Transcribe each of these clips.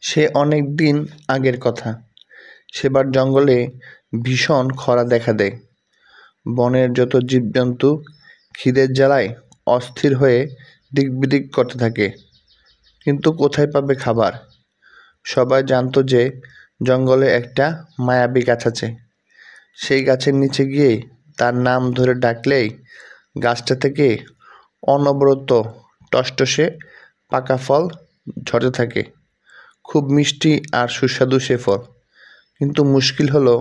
সে অনেক দিন আগের কথা। সেবার জঙ্গলে ভীষণ খরা দেখা দেয়। বনের যত জীবজন্তু খিদের জ্বালায় অস্থির হয়ে দিকবিদিক করতে থাকে, কিন্তু কোথায় পাবে খাবার? সবাই জানতো যে জঙ্গলে একটা মায়াবী গাছ আছে। সেই গাছের নিচে গিয়ে তার নাম ধরে ডাকলেই গাছটা থেকে অনবরত টসটসে পাকা ফল ঝরতে থাকে। খুব মিষ্টি আর সুস্বাদু সে ফল। কিন্তু মুশকিল হলো,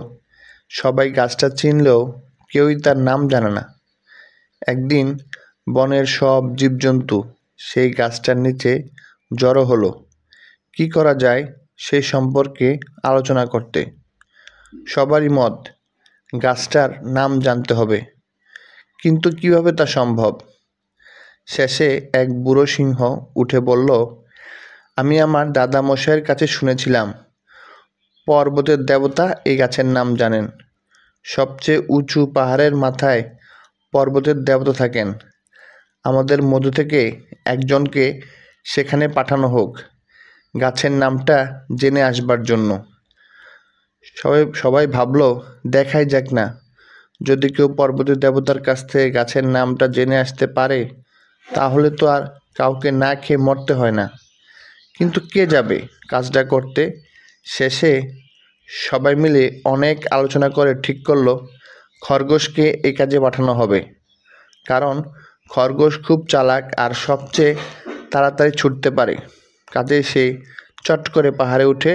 সবাই গাছটা চিনলেও কেউই তার নাম জানে না। একদিন বনের সব জীবজন্তু সেই গাছটার নিচে জড়ো হলো কি করা যায় সেই সম্পর্কে আলোচনা করতে। সবারই মত, গাছটার নাম জানতে হবে, কিন্তু কিভাবে তা সম্ভব? শেষে এক বুড়ো সিংহ উঠে বলল, আমি আমার দাদা মশাইয়ের কাছে শুনেছিলাম পর্বতের দেবতা এই গাছের নাম জানেন। সবচেয়ে উঁচু পাহাড়ের মাথায় পর্বতের দেবতা থাকেন। আমাদের মধ্য থেকে একজনকে সেখানে পাঠানো হোক গাছের নামটা জেনে আসবার জন্য। সবাই ভাবলো, দেখাই যাক না, যদি কেউ পর্বতের দেবতার কাছ থেকে গাছের নামটা জেনে আসতে পারে তাহলে তো আর কাউকে না খেয়ে মরতে হয় না। কিন্তু কে যাবে কাজটা করতে? শেষে সবাই মিলে অনেক আলোচনা করে ঠিক করলো খরগোশকে এই কাজে পাঠানো হবে। কারণ খরগোশ খুব চালাক আর সবচেয়ে তাড়াতাড়ি ছুটতে পারে। কাজেই সে চট করে পাহাড়ে উঠে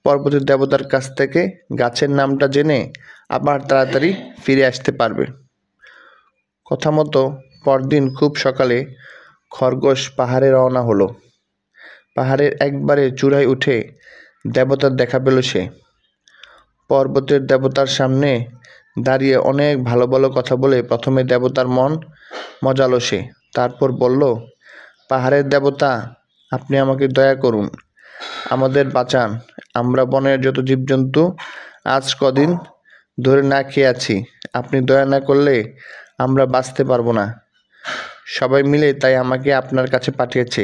পর্বতের দেবতার কাছ থেকে গাছের নামটা জেনে আবার তাড়াতাড়ি ফিরে আসতে পারবে। কথা মতো পরদিন খুব সকালে খরগোশ পাহাড়ে রওনা হলো। পাহাড়ের একবারে চূড়ায় উঠে দেবতার দেখা পেল সে। পর্বতের দেবতার সামনে দাঁড়িয়ে অনেক ভালো ভালো কথা বলে প্রথমে দেবতার মন মজালো সে। তারপর বলল, পাহাড়ের দেবতা, আপনি আমাকে দয়া করুন, আমাদের বাঁচান। আমরা বনের যত জীবজন্তু আজ কদিন ধরে না খেয়ে আছি। আপনি দয়া না করলে আমরা বাঁচতে পারবো না। সবাই মিলে তাই আমাকে আপনার কাছে পাঠিয়েছে।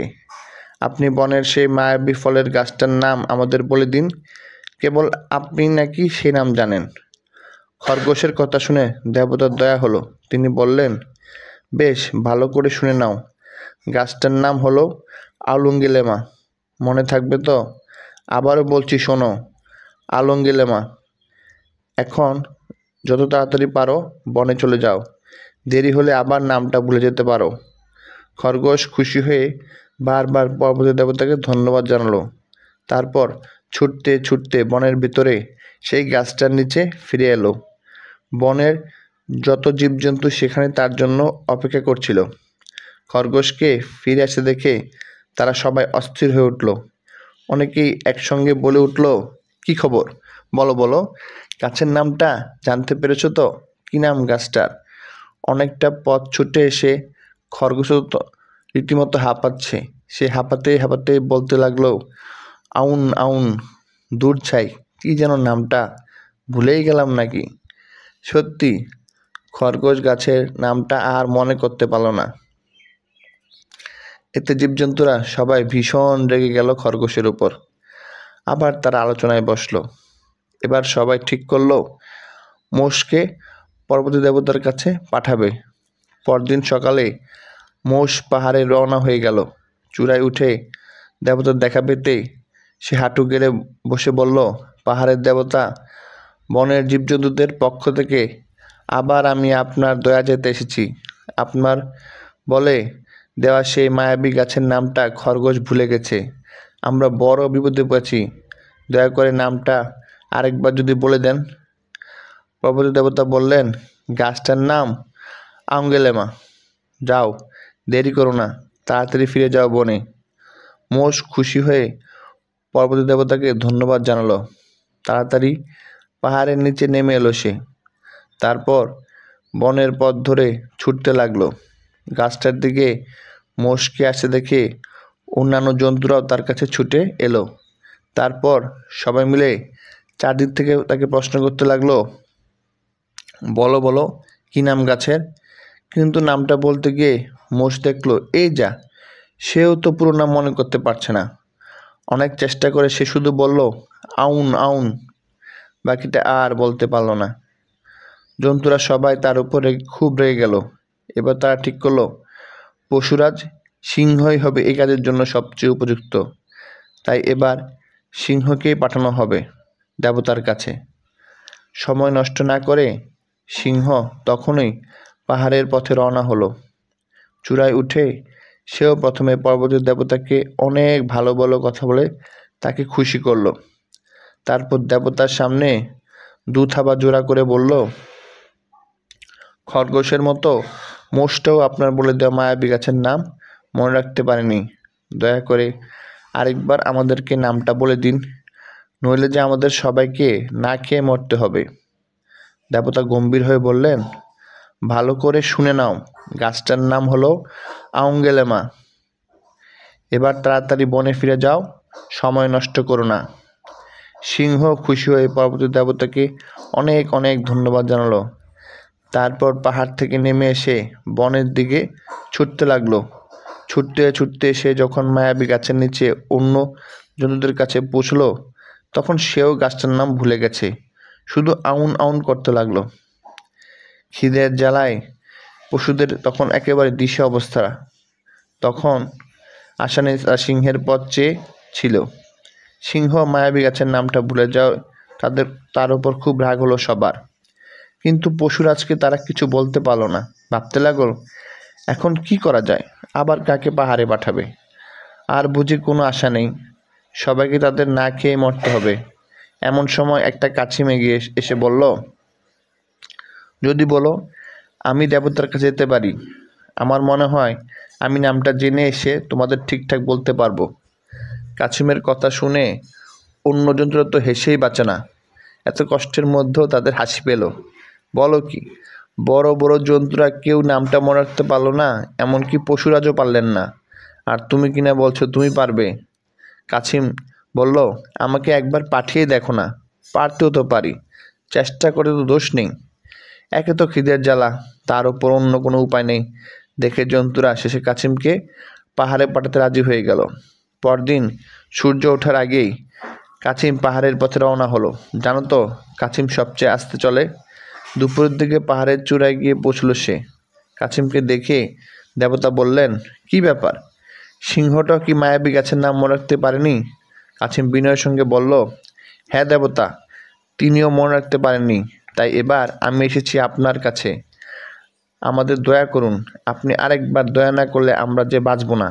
আপনি বনের সেই মায়াবী ফলের গাছটার নাম আমাদের বলে দিন। কেবল আপনি নাকি সে নাম জানেন। খরগোশের কথা শুনে দেবতার দয়া হলো। তিনি বললেন, বেশ, ভালো করে শুনে নাও। গাছটার নাম হলো আলুঙ্গিলেমা। মনে থাকবে তো? আবারও বলছি, শোনো, আলুঙ্গিলেমা। এখন যত তাড়াতাড়ি পারো বনে চলে যাও, দেরি হলে আবার নামটা ভুলে যেতে পারো। খরগোশ খুশি হয়ে বারবার পর্বতের দেবতাকে ধন্যবাদ জানালো। তারপর ছুটতে ছুটতে বনের ভিতরে সেই গাছটার নিচে ফিরে এলো। বনের যত জীবজন্তু সেখানে তার জন্য অপেক্ষা করছিল। খরগোশকে ফিরে আসতে দেখে তারা সবাই অস্থির হয়ে উঠল। অনেকেই একসঙ্গে বলে উঠল, কি খবর? বলো বলো, গাছের নামটা জানতে পেরেছো তো? কি নাম গাছটার? অনেকটা পথ ছুটে এসে খরগোশ তো রীতিমতো হাঁপাচ্ছে। সে হাঁপাতে হাঁপাতে বলতে লাগলো, আউন আউন, দূর ছাই, কি যেন নামটা, ভুলেই গেলাম নাকি? সত্যি খরগোশ গাছের নামটা আর মনে করতে পারল না। এতে জীবজন্তুরা সবাই ভীষণ রেগে গেল খরগোশের উপর। আবার তারা আলোচনায় বসলো। এবার সবাই ঠিক করলো মোষকে পর্বত দেবতার কাছে পাঠাবে। পরদিন সকালে মোষ পাহাড়ে রওনা হয়ে গেল। চূড়ায় উঠে দেবতার দেখা পেতে সে হাঁটু গেড়ে বসে বলল, পাহাড়ের দেবতা, বনের জীবজন্তুদের পক্ষ থেকে আবার আমি আপনার দয়া যেতে এসেছি। আপনার বলে দেওয়া সেই মায়াবী গাছের নামটা খরগোশ ভুলে গেছে। আমরা বড় বিপদে পড়েছি। দয়া করে নামটা আরেকবার যদি বলে দেন। পর্বত দেবতা বললেন, গাছটার নাম আঙ্গেলেমা। যাও, দেরি করো না, তাড়াতাড়ি ফিরে যাও বনে। মোষ খুশি হয়ে পর্বত দেবতাকে ধন্যবাদ জানালো। তাড়াতাড়ি পাহাড়ের নিচে নেমে এলো সে। তারপর বনের পথ ধরে ছুটতে লাগলো। গাছটার দিকে মোষকে আসতে দেখে অন্যান্য জন্তুরাও তার কাছে ছুটে এলো। তারপর সবাই মিলে চারদিক থেকে তাকে প্রশ্ন করতে লাগলো, বলো বলো, কি নাম গাছের? কিন্তু নামটা বলতে গিয়ে মোষ দেখলো, এই যা, সেও তো পুরো নাম মনে করতে পারছে না। অনেক চেষ্টা করে সে শুধু বলল, আউন আউন। বাকিটা আর বলতে পারল না। জন্তুরা সবাই তার উপরে খুব রেগে গেল। এবার তারা ঠিক করলো, পশুরাজ সিংহই হবে এই কাজের জন্য সবচেয়ে উপযুক্ত। তাই এবার সিংহকেই পাঠানো হবে দেবতার কাছে। সময় নষ্ট না করে সিংহ তখনই পাহাড়ের পথে রওনা হলো। চূড়ায় উঠে সেও প্রথমে পর্বতের দেবতাকে অনেক ভালো ভালো কথা বলে তাকে খুশি করলো। তারপর দেবতার সামনে দু থাবা জোড়া করে বলল, খরগোশের মতো মোষটাও আপনার বলে দেওয়া মায়াবী গাছের নাম মনে রাখতে পারেনি। দয়া করে আরেকবার আমাদেরকে নামটা বলে দিন, নইলে যে আমাদের সবাইকে না খেয়ে মরতে হবে। দেবতা গম্ভীর হয়ে বললেন, ভালো করে শুনে নাও, গাছটার নাম হলো আউঙ্গেলেমা। এবার তাড়াতাড়ি বনে ফিরে যাও, সময় নষ্ট করো না। সিংহ খুশি হয়ে পর্বতের দেবতাকে অনেক অনেক ধন্যবাদ জানালো। তারপর পাহাড় থেকে নেমে এসে বনের দিকে ছুটতে লাগলো। ছুটতে ছুটতে সে যখন মায়াবী গাছের নিচে অন্য জন্তুদের কাছে পৌঁছলো, তখন সেও গাছটার নাম ভুলে গেছে, শুধু আউন আউন করতে লাগলো। খিদের জ্বালায় পশুদের তখন একেবারে দিশে অবস্থা। তখন আসানে সিংহের পথ চেয়ে ছিল। সিংহ মায়াবী গাছের নামটা ভুলে যাওয়া তার উপর খুব রাগ হলো সবার। কিন্তু পশুরাজকে তারা কিছু বলতে পারলো না। ভাবতে লাগল, এখন কি করা যায়, আবার কাকে পাহাড়ে পাঠাবে? আর বুঝি কোনো আশা নেই, সবাইকে তাদের না খেয়ে মরতে হবে। এমন সময় একটা কাছিম এগিয়ে এসে বলল, যদি বলো আমি দেবতার কাছে যেতে পারি, আমার মনে হয় আমি নামটা জেনে এসে তোমাদের ঠিকঠাক বলতে পারবো। কাছিমের কথা শুনে অন্য জন্তুরা তো হেসেই বাঁচে না। এত কষ্টের মধ্যেও তাদের হাসি পেল। বলো কি, বড় বড় জন্তুরা কেউ নামটা মনে রাখতে পারলো না, এমনকি পশুরাজও পারলেন না, আর তুমি কিনা বলছো তুমি পারবে? কাছিম বলল, আমাকে একবার পাঠিয়ে দেখো না, পারতেও তো পারি, চেষ্টা করে তো দোষ নেই। একে তো খিদের জ্বালা, তার উপর অন্য কোনো উপায় নেই দেখে জন্তুরা শেষে কাছিমকে পাহাড়ে পাঠাতে রাজি হয়ে গেল। পরদিন সূর্য ওঠার আগেই কাছিম পাহাড়ের পথে রওনা হলো। জানো তো, কাছিম সবচেয়ে আস্তে চলে। দুপুরের দিকে পাহাড়ের চূড়ায় গিয়ে পৌঁছলো সে। কাছিমকে দেখে দেবতা বললেন, কি ব্যাপার, সিংহটাও কি মায়াবী গাছের নাম মনে রাখতে পারেনি? কাছিম বিনয়ের সঙ্গে বলল, হ্যাঁ দেবতা, তিনিও মনে রাখতে পারেননি, তাই এবার আমি এসেছি আপনার কাছে। আমাদের দয়া করুন, আপনি আরেকবার দয়া না করলে আমরা যে বাঁচব না।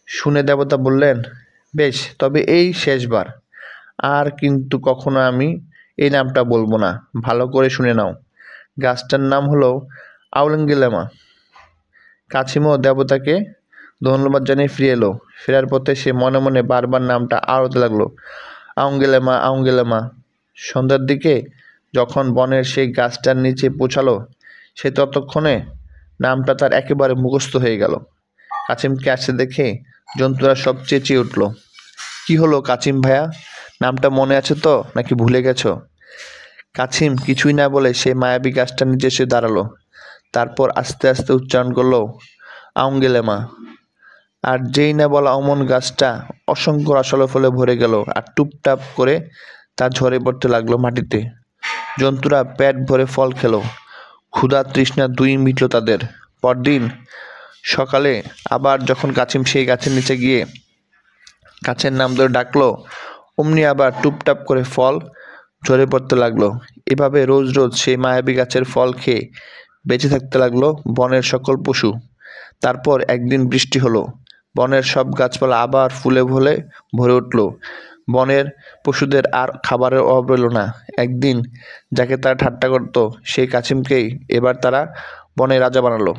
শুনে দেবতা বললেন, বেশ, তবে এই শেষবার, আর কিন্তু কখনো আমি এই নামটা বলবো না। ভালো করে শুনে নাও, গাছটার নাম হলো আউলেঙ্গেলেমা। কাছিমও দেবতাকে ধন্যবাদ জানিয়ে ফিরে এলো। ফেরার পথে সে মনে মনে বারবার নামটা আওড়াতে লাগলো, আউঙ্গেলেমা আউঙ্গেলেমা। সন্ধ্যার দিকে যখন বনের সেই গাছটার নিচে পৌঁছালো, সে ততক্ষণে নামটা তার একেবারে মুখস্থ হয়ে গেল। কাছিমকে আসতে দেখে জন্তুরা সব চেঁচিয়ে উঠল, কি হলো কাছিম ভাইয়া, নামটা মনে আছে তো নাকি ভুলে গেছো? কাছিম কিছুই না বলে সেই মায়াবী গাছটার নিচে এসে দাঁড়ালো। তারপর আস্তে আস্তে উচ্চারণ করলো, আউঙ্গেলেমা। আর যেই না বলা অমন গাছটা অসংখ্য রসালো ফলে ভরে গেল, আর টুপটাপ করে তা ঝরে পড়তে লাগলো মাটিতে। জন্তুরা পেট ভরে ফল খেলো, ক্ষুধা তৃষ্ণা দুই মিটল তাদের। পরদিন সকালে আবার যখন কাছিম সেই গাছের নিচে গিয়ে গাছের নাম ধরে ডাকলো, অমনি আবার টুপটাপ করে ফল ঝরে পড়তে লাগলো। এভাবে রোজ রোজ সেই মায়াবী গাছের ফল খেয়ে বেঁচে থাকতে লাগলো বনের সকল পশু। তারপর একদিন বৃষ্টি হলো, বনের সব গাছপালা আবার ফুলে ফলে ভরে উঠল। বনের পশুদের আর খাবারের অভাব রইল না। একদিন যাকে তারা ঠাট্টা করত, সেই কাছিমকেই এবার তারা বনের রাজা বানালো।